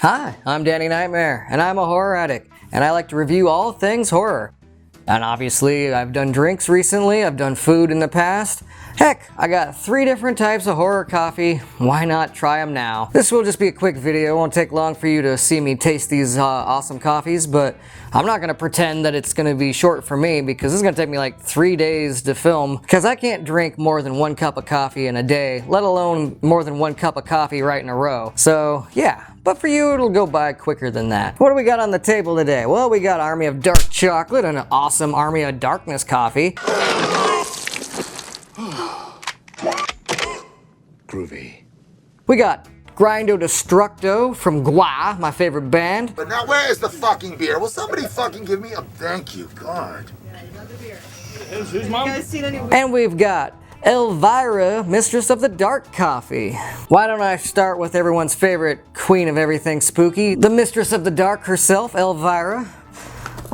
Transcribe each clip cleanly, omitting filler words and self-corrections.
Hi, I'm Danny Knightmare, and I'm a horror addict, and I like to review all things horror. And obviously, I've done drinks recently, I've done food in the past. Heck, I got 3 different types of horror coffee. Why not try them now? This will just be a quick video. It won't take long for you to see me taste these awesome coffees, but I'm not going to pretend that it's going to be short for me because this is going to take me like 3 days to film because I can't drink more than 1 cup of coffee in a day, let alone more than 1 cup of coffee right in a row. So yeah. But for you, it'll go by quicker than that. What do we got on the table today? Well, we got Army of Dark Chocolate and an awesome Army of Darkness coffee. Groovy. We got Grindo Destructo from GWAR, my favorite band. But now where is the fucking beer? Will somebody fucking give me a thank you, God? Who's mom? And we've got Elvira, Mistress of the Dark Coffee. Why don't I start with everyone's favorite queen of everything spooky, the Mistress of the Dark herself, Elvira.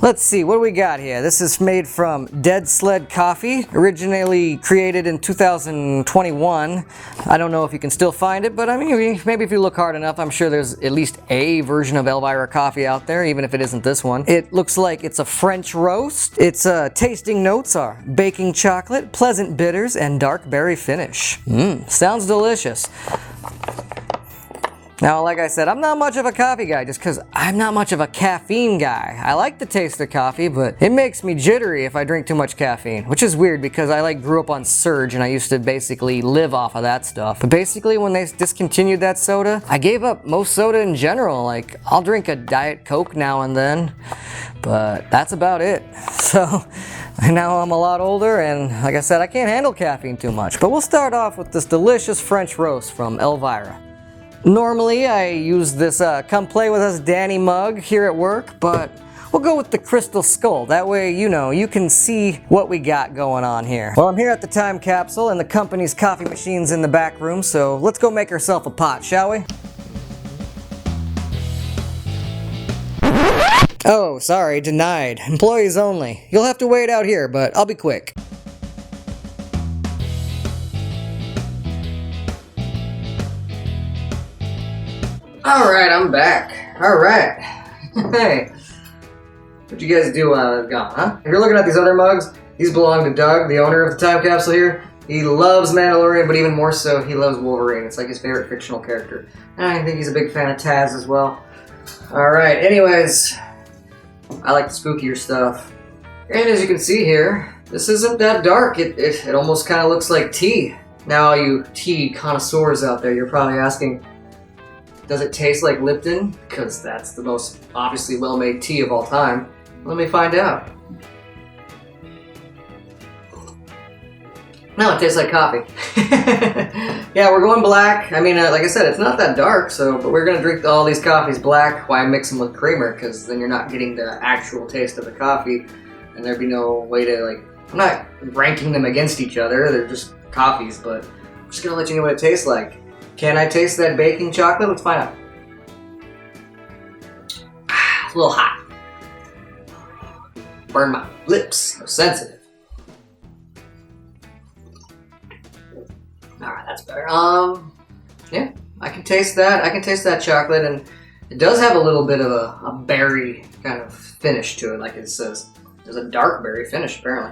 Let's see, what do we got here? This is made from Dead Sled Coffee, originally created in 2021. I don't know if you can still find it, but I mean, maybe if you look hard enough, I'm sure there's at least a version of Elvira coffee out there, even if it isn't this one. It looks like it's a French roast. Its tasting notes are baking chocolate, pleasant bitters, and dark berry finish. Sounds delicious. Now, like I said, I'm not much of a coffee guy just because I'm not much of a caffeine guy. I like the taste of coffee, but it makes me jittery if I drink too much caffeine, which is weird because I grew up on Surge and I used to basically live off of that stuff. But basically when they discontinued that soda, I gave up most soda in general. Like, I'll drink a Diet Coke now and then, but that's about it. So now I'm a lot older and like I said, I can't handle caffeine too much. But we'll start off with this delicious French roast from Elvira. Normally, I use this come play with us Danny mug here at work, but we'll go with the Crystal Skull. That way, you know, you can see what we got going on here. Well, I'm here at the time capsule and the company's coffee machine's in the back room, so let's go make ourselves a pot, shall we? Oh, sorry, denied. Employees only. You'll have to wait out here, but I'll be quick. Alright, I'm back. Alright. Hey. What'd you guys do while I was gone, huh? If you're looking at these other mugs, these belong to Doug, the owner of the time capsule here. He loves Mandalorian, but even more so, he loves Wolverine. It's like his favorite fictional character. And I think he's a big fan of Taz as well. Alright, anyways. I like the spookier stuff. And as you can see here, this isn't that dark. It almost kind of looks like tea. Now, all you tea connoisseurs out there, you're probably asking, does it taste like Lipton? Because that's the most obviously well-made tea of all time. Let me find out. No, it tastes like coffee. Yeah, we're going black. I mean, like I said, it's not that dark, but we're going to drink all these coffees black. Why mix them with creamer? Because then you're not getting the actual taste of the coffee, and there'd be no way to, I'm not ranking them against each other. They're just coffees, but I'm just going to let you know what it tastes like. Can I taste that baking chocolate? Let's find out. It's a little hot. Burn my lips. They're sensitive. Alright, that's better. Yeah, I can taste that. I can taste that chocolate, and it does have a little bit of a berry kind of finish to it, like it says. There's a dark berry finish, apparently.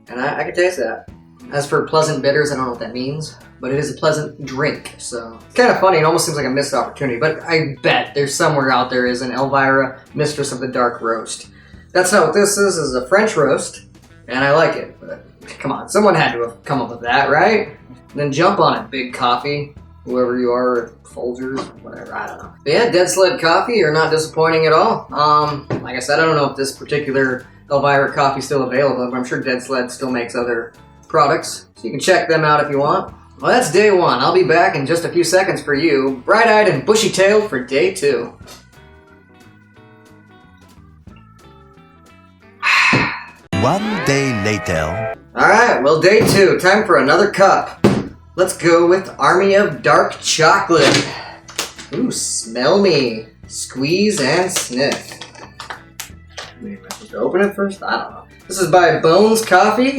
And I can taste that. As for pleasant bitters, I don't know what that means, but it is a pleasant drink, so it's kind of funny. It almost seems like a missed opportunity, but I bet there's somewhere out there is an Elvira Mistress of the Dark roast. That's not what this is. This is a French roast, and I like it, but come on, someone had to have come up with that, right? And then jump on it, Big Coffee, whoever you are, Folgers, whatever, I don't know. But yeah, Dead Sled Coffee, you're not disappointing at all. Like I said, I don't know if this particular Elvira coffee is still available, but I'm sure Dead Sled still makes other products, so you can check them out if you want. Well, that's day 1. I'll be back in just a few seconds for you, bright-eyed and bushy-tailed for day 2. One day later. Alright, well, day 2. Time for another cup. Let's go with Army of Dark Chocolate. Ooh, smell me. Squeeze and sniff. Maybe I'm supposed to open it first? I don't know. This is by Bones Coffee.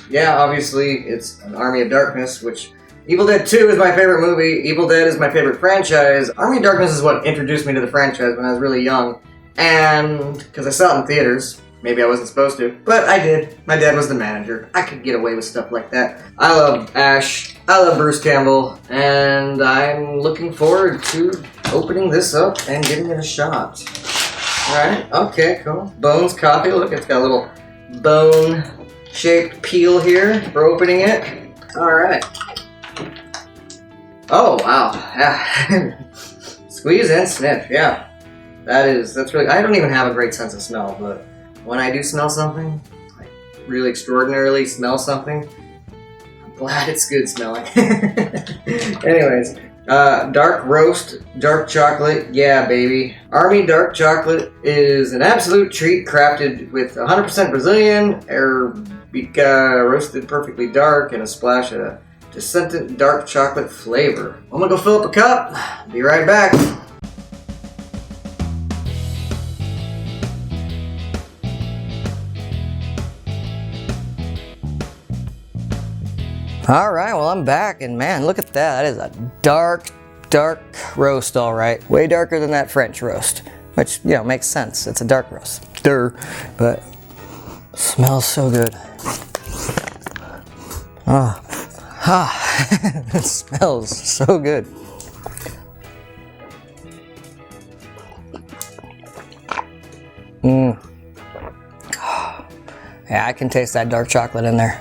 Yeah, obviously it's an Army of Darkness, which Evil Dead 2 is my favorite movie. Evil Dead is my favorite franchise. Army of Darkness is what introduced me to the franchise when I was really young. And because I saw it in theaters. Maybe I wasn't supposed to, but I did. My dad was the manager. I could get away with stuff like that. I love Ash. I love Bruce Campbell. And I'm looking forward to opening this up and giving it a shot. Alright, okay, cool. Bones Coffee. Look, it's got a little bone-shaped peel here for opening it. Alright. Oh, wow. Yeah. Squeeze and sniff, yeah. That's really, I don't even have a great sense of smell, but when I do smell something, like really extraordinarily smell something, I'm glad it's good smelling. Anyways, dark roast, dark chocolate, yeah baby. Army dark chocolate is an absolute treat crafted with 100% Brazilian, Arabica roasted perfectly dark, and a splash of Descendant dark chocolate flavor. I'm gonna go fill up a cup, be right back. Alright, well I'm back, and man, look at that. That is a dark roast, alright. Way darker than that French roast. Which, you know, makes sense. It's a dark roast. But smells so good. It smells so good. Yeah, I can taste that dark chocolate in there.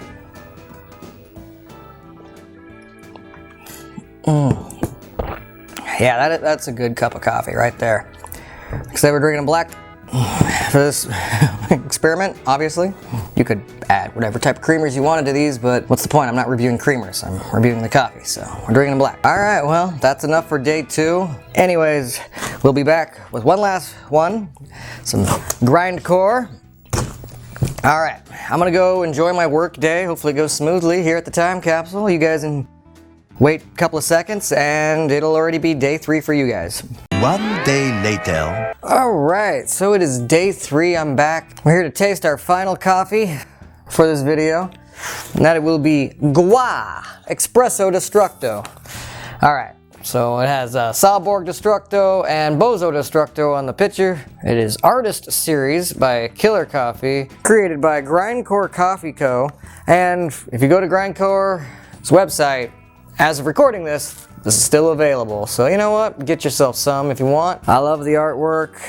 Yeah, that's a good cup of coffee right there. Because they were drinking black for this experiment, obviously. You could add whatever type of creamers you wanted to these, but what's the point? I'm not reviewing creamers, I'm reviewing the coffee, so we're drinking black. Alright, well, that's enough for day 2. Anyways, we'll be back with one last one, some Grindcore. Alright, I'm gonna go enjoy my work day. Hopefully it goes smoothly here at the time capsule. You guys can wait a couple of seconds and it'll already be day 3 for you guys. One day later. Alright, so it is day 3, I'm back. We're here to taste our final coffee for this video. And that it will be GWAR Espresso Destructo. Alright, so it has Salborg Destructo and Bozo Destructo on the picture. It is Artist Series by Killer Coffee, created by Grindcore Coffee Co. And if you go to Grindcore's website, as of recording this is still available. So you know what? Get yourself some if you want. I love the artwork.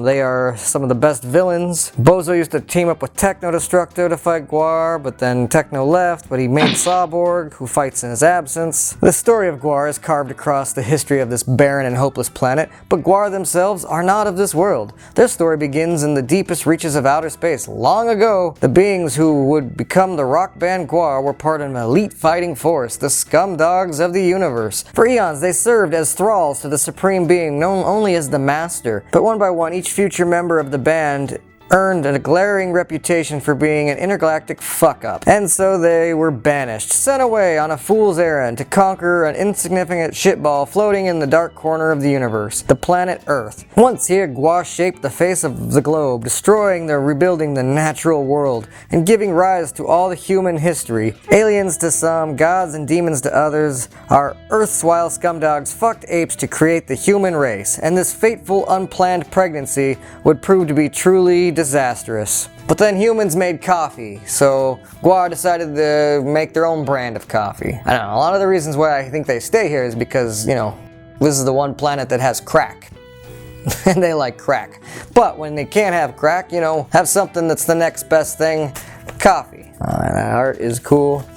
They are some of the best villains. Bozo used to team up with Techno Destructo to fight GWAR, but then Techno left, but he made Salborg, who fights in his absence. The story of GWAR is carved across the history of this barren and hopeless planet, but GWAR themselves are not of this world. Their story begins in the deepest reaches of outer space. Long ago, the beings who would become the rock band GWAR were part of an elite fighting force, the scumdogs of the universe. For eons, they served as thralls to the supreme being known only as the Master. But one by one, each future member of the band earned a glaring reputation for being an intergalactic fuck-up. And so they were banished, sent away on a fool's errand to conquer an insignificant shitball floating in the dark corner of the universe, the planet Earth. Once here, GWAR shaped the face of the globe, rebuilding the natural world, and giving rise to all the human history. Aliens to some, gods and demons to others, our erstwhile scumdogs fucked apes to create the human race, and this fateful, unplanned pregnancy would prove to be truly disastrous. But then humans made coffee, so GWAR decided to make their own brand of coffee. I don't know, a lot of the reasons why I think they stay here is because, you know, this is the one planet that has crack. And they like crack. But when they can't have crack, you know, have something that's the next best thing, coffee. That art is cool.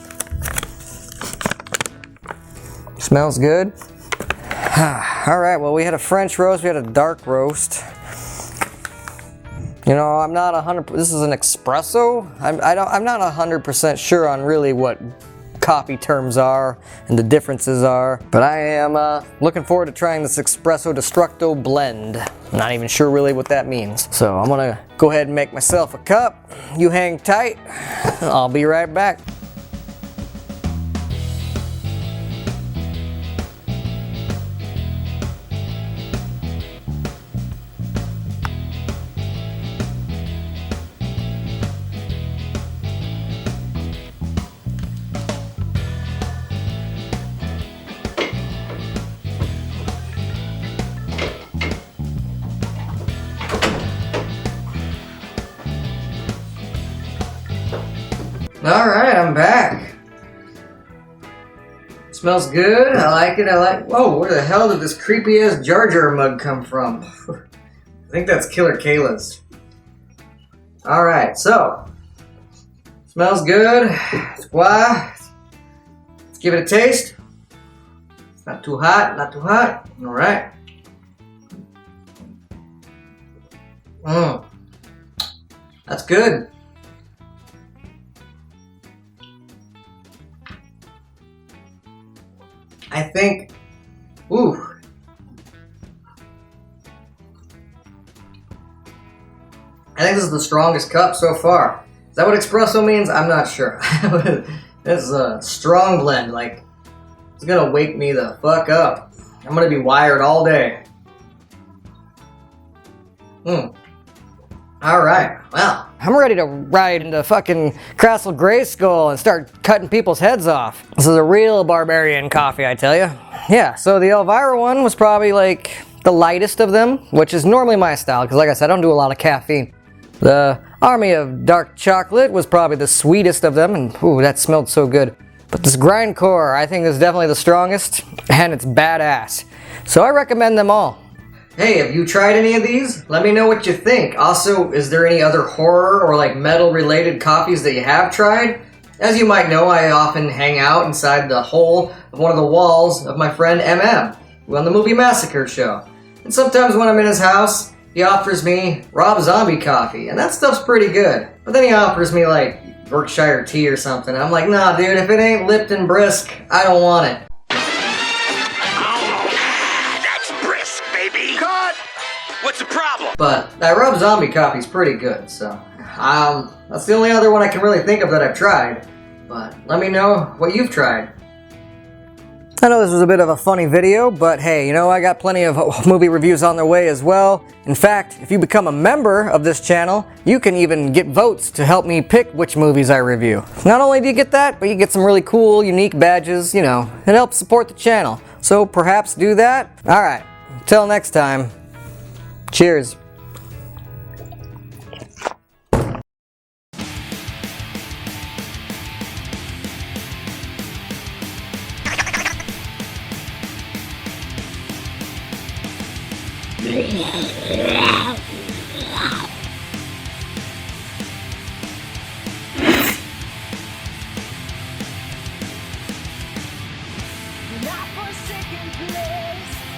Smells good. Alright, well we had a French roast, we had a dark roast. You know, I'm not 100%, this is an espresso? I'm not 100% sure on really what coffee terms are and the differences are, but I am looking forward to trying this Espresso Destructo blend. I'm not even sure really what that means. So I'm gonna go ahead and make myself a cup. You hang tight, I'll be right back. Smells good. I like it. Whoa, where the hell did this creepy ass Jar Jar mug come from? I think that's Killer Kayla's. Alright, so. Smells good. GWAR. Let's give it a taste. It's not too hot, not too hot. Alright. That's good. I think, ooh. I think this is the strongest cup so far. Is that what espresso means? I'm not sure. This is a strong blend, like, it's gonna wake me the fuck up. I'm gonna be wired all day. Alright, well, I'm ready to ride into fucking Castle Grayskull and start cutting people's heads off. This is a real barbarian coffee, I tell you. Yeah, so the Elvira one was probably like the lightest of them, which is normally my style, because like I said, I don't do a lot of caffeine. The Army of Dark Chocolate was probably the sweetest of them, and ooh, that smelled so good. But this Grindcore, I think, is definitely the strongest, and it's badass. So I recommend them all. Hey, have you tried any of these? Let me know what you think. Also, is there any other horror or like metal related coffees that you have tried? As you might know, I often hang out inside the hole of one of the walls of my friend MM, who on the movie Massacre show. And sometimes when I'm in his house, he offers me Rob Zombie coffee, and that stuff's pretty good. But then he offers me like Berkshire tea or something. I'm like, nah dude, if it ain't Lipton Brisk, I don't want it. What's the problem? But that Rob Zombie coffee's pretty good, so that's the only other one I can really think of that I've tried. But let me know what you've tried. I know this was a bit of a funny video, but hey, you know, I got plenty of movie reviews on their way as well. In fact, if you become a member of this channel, you can even get votes to help me pick which movies I review. Not only do you get that, but you get some really cool, unique badges, you know, it helps support the channel. So perhaps do that. Alright, until next time. Cheers. Not for a second place.